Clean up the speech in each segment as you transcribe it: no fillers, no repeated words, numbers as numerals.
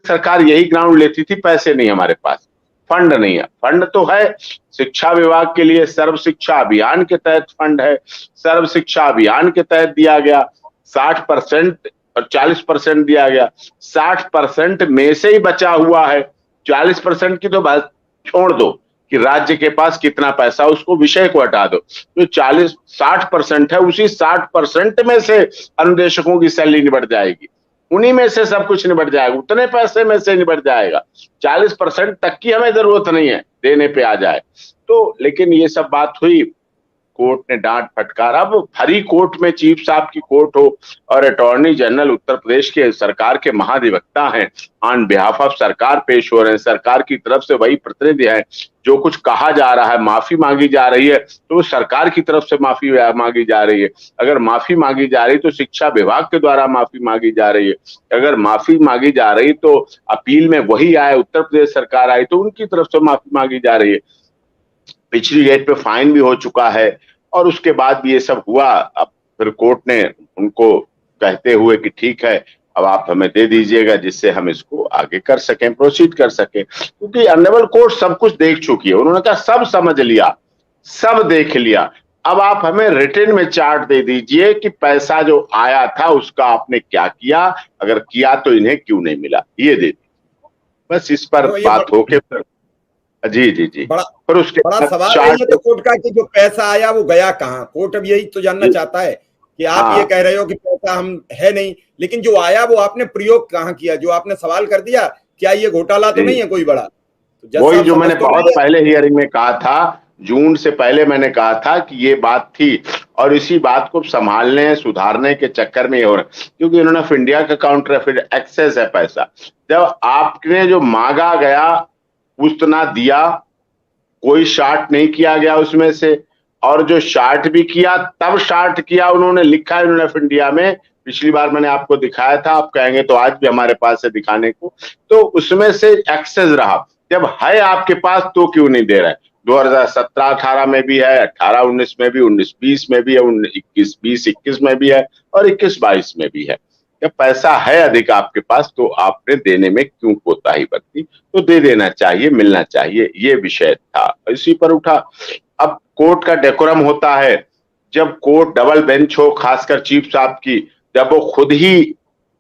सरकार यही ग्राउंड लेती थी, पैसे नहीं हमारे पास, फंड नहीं है। फंड तो है, शिक्षा विभाग के लिए सर्व शिक्षा अभियान के तहत फंड है, सर्व शिक्षा अभियान के तहत दिया गया 60% और 40% दिया गया। 60% में से ही बचा हुआ है, 40% की तो बात छोड़ दो कि राज्य के पास कितना पैसा, उसको विषय को हटा दो। जो 60% है, उसी 60% में से अनुदेशकों की सैलरी निबट जाएगी, उन्हीं में से सब कुछ निबट जाएगा, उतने पैसे में से निबट जाएगा। 40% तक की हमें जरूरत नहीं है, देने पे आ जाए तो। लेकिन ये सब बात हुई, कोर्ट ने डांट फटकार। अब भरी कोर्ट में चीफ साहब की कोर्ट हो और अटॉर्नी जनरल उत्तर प्रदेश के सरकार के महाधिवक्ता हैं, ऑन बिहाफ ऑफ सरकार पेश हो रहे हैं, सरकार की तरफ से वही प्रतिनिधि है। जो कुछ कहा जा रहा है, माफी मांगी जा रही है, तो सरकार की तरफ से माफी मांगी जा रही है। अगर माफी मांगी जा रही तो शिक्षा विभाग के द्वारा माफी मांगी जा रही है। अगर माफी मांगी जा रही तो अपील में वही आए, उत्तर प्रदेश सरकार आई तो उनकी तरफ से माफी मांगी जा रही है। पिछली डेट पे फाइन भी हो चुका है और उसके बाद भी ये सब हुआ। अब फिर कोर्ट ने उनको कहते हुए कि ठीक है, अब आप हमें दे दीजिएगा जिससे हम इसको आगे कर सकें, प्रोसीड कर सकें, क्योंकि ऑनरेबल कोर्ट सब कुछ देख चुकी है। उन्होंने कहा सब समझ लिया, सब देख लिया, अब आप हमें रिटर्न में चार्ट दे दीजिए कि पैसा जो आया था उसका आपने क्या किया, अगर किया तो इन्हें क्यों नहीं मिला, ये दे दीजिए। बस इस पर तो बात होके फिर जी जी जी बड़ा उसके बड़ा सवाल है ये तो कोर्ट का कि जो पैसा आया वो गया कहाँ। कोर्ट अब यही तो जानना चाहता है कि आप ये कह रहे हो कि पैसा हम है नहीं, लेकिन जो आया वो आपने प्रयोग कहाँ किया, जो आपने सवाल कर दिया, क्या ये घोटाला तो नहीं है कोई बड़ा? तो वही जो मैंने बहुत पहले हियरिंग में कहा था, जून से पहले मैंने कहा था कि ये बात थी और इसी बात को संभालने सुधारने के चक्कर में ये हो रहा है, क्योंकि इन्होंने ऑफ इंडिया का काउंटर एक्सेस है पैसा। जब आपने जो मांगा गया उतना दिया, कोई शार्ट नहीं किया गया उसमें से, और जो शार्ट भी किया तब शार्ट किया उन्होंने, लिखा है उन्होंने ऑफ इंडिया में, पिछली बार मैंने आपको दिखाया था, आप कहेंगे तो आज भी हमारे पास है दिखाने को, तो उसमें से एक्सेस रहा। जब है आपके पास तो क्यों नहीं दे रहे? 2017-18 में भी है, 18-19 में भी, 19-20 में भी है, 19-20-21 में भी है और 21-22 में भी है। जब पैसा है अधिक आपके पास तो आपने देने में क्यों कोताही बरती? तो दे देना चाहिए, मिलना चाहिए, ये विषय था, इसी पर उठा। अब कोर्ट का डेकोरम होता है, जब कोर्ट डबल बेंच हो, खासकर चीफ साहब की, जब वो खुद ही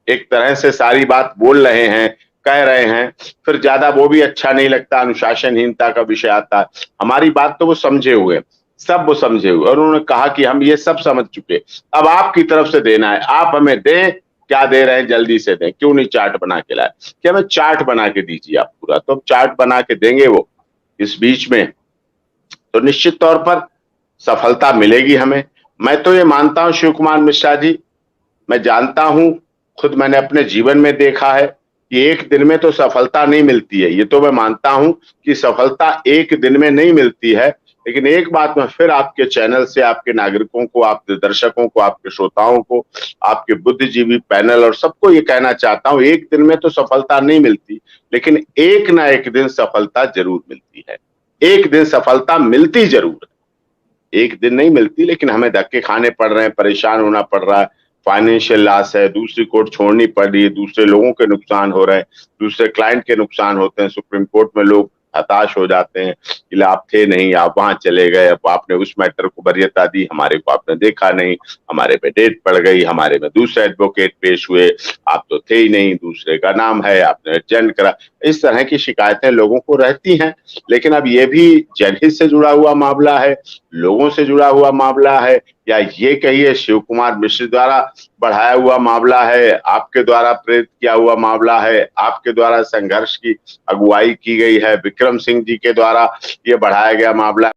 एक तरह से सारी बात बोल रहे हैं, कह रहे हैं, फिर ज्यादा वो भी अच्छा नहीं लगता, अनुशासनहीनता का विषय आता है। हमारी बात तो वो समझे हुए, सब वो समझे हुए, और उन्होंने कहा कि हम ये सब समझ चुके, अब आपकी तरफ से देना है, आप हमें दें, क्या दे रहे हैं जल्दी से दें, क्यों नहीं चार्ट बना के लाए, कि हमें चार्ट बना के दीजिए आप पूरा। तो चार्ट बना के देंगे वो इस बीच में, तो निश्चित तौर पर सफलता मिलेगी हमें। मैं तो ये मानता हूं शिव कुमार मिश्रा जी, मैं जानता हूं, खुद मैंने अपने जीवन में देखा है कि एक दिन में तो सफलता नहीं मिलती है, ये तो मैं मानता हूं कि सफलता एक दिन में नहीं मिलती है। लेकिन एक बात मैं फिर आपके चैनल से आपके नागरिकों को, आपके दर्शकों को, आपके श्रोताओं को, आपके बुद्धिजीवी पैनल और सबको ये कहना चाहता हूं, एक दिन में तो सफलता नहीं मिलती, लेकिन एक ना एक दिन सफलता जरूर मिलती है। एक दिन सफलता मिलती जरूर है, एक दिन नहीं मिलती, लेकिन हमें धक्के खाने पड़ रहे हैं, परेशान होना पड़ रहा है, फाइनेंशियल लॉस है, दूसरी कोर्ट छोड़नी पड़ रही है, दूसरे लोगों के नुकसान हो रहे हैं, दूसरे क्लाइंट के नुकसान होते हैं, सुप्रीम कोर्ट में लोग हताश हो जाते हैं कि आप थे नहीं, आप वहां चले गए, अब आपने उस मैटर को वरीयता दी, हमारे को आपने देखा नहीं, हमारे पे डेट पड़ गई, हमारे में दूसरे एडवोकेट पेश हुए, आप तो थे ही नहीं, दूसरे का नाम है, आपने एडजेंट करा। इस तरह की शिकायतें लोगों को रहती हैं। लेकिन अब ये भी जनहित से जुड़ा हुआ मामला है, लोगों से जुड़ा हुआ मामला है, या ये कहिए शिव कुमार मिश्र द्वारा बढ़ाया हुआ मामला है, आपके द्वारा प्रेरित किया हुआ मामला है, आपके द्वारा संघर्ष की अगुवाई की गई है, विक्रम सिंह जी के द्वारा ये बढ़ाया गया मामला।